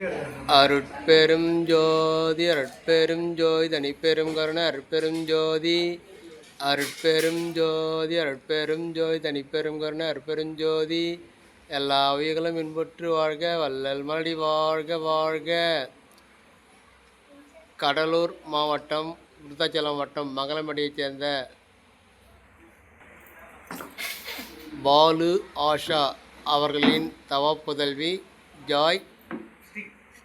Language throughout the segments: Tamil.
அருட்பெரும் ஜோதி அருட்பெரும் ஜோதி தனிப்பெரும் கருணை அருட்பெரும் ஜோதி அருட்பெரும் ஜோதி அருட்பெரும் ஜோதி தனிப்பெரும் கருணை அருட்பெரும் ஜோதி. எல்லா உயிர்களும் இன்புற்று வாழ்க, வள்ளல் மலடி வாழ்க வாழ்க. கடலூர் மாவட்டம் விருத்தாச்சலம் வட்டம் மங்களம்பட்டியைச் சேர்ந்த பாலு ஆஷா அவர்களின் தவ புதல்வி ஜாய்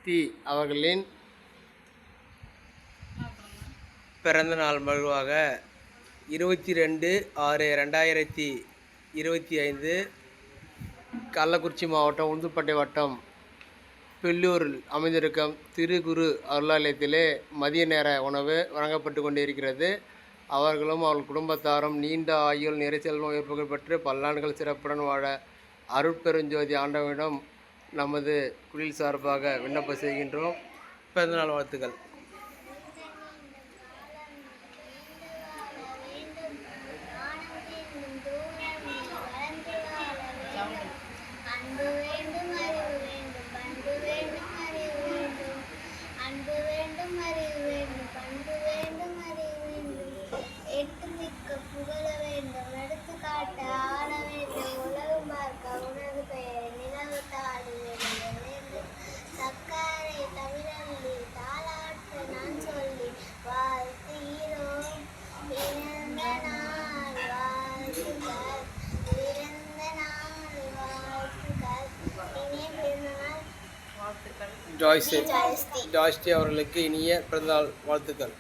ஸ்ரீ அவர்களின் பிறந்த நாள் மகிழ்வாக 22/6/2025 கள்ளக்குறிச்சி மாவட்டம் உளுந்தூர்பேட்டை வட்டம் பில்லூரில் அமைந்திருக்கும் திரு குரு அருளாலயத்திலே மதிய நேர உணவு வழங்கப்பட்டு கொண்டிருக்கிறது. அவர்களும் அவர்கள் குடும்பத்தாரும் நீண்ட ஆயுள் நிறை செல்வம் உயர்ப்புகள் பெற்று பல்லாண்டுகள் சிறப்புடன் வாழ அருட்பெருஞ்சோதி ஆண்டவனிடம் நமது குடில் சார்பாக விண்ணப்பம் செய்கின்றோம். பிறந்தநாள் வாழ்த்துக்கள். ஜாய்ஸ்ரீ அவர்களுக்கு இனிய பிறந்தநாள் வாழ்த்துக்கள்.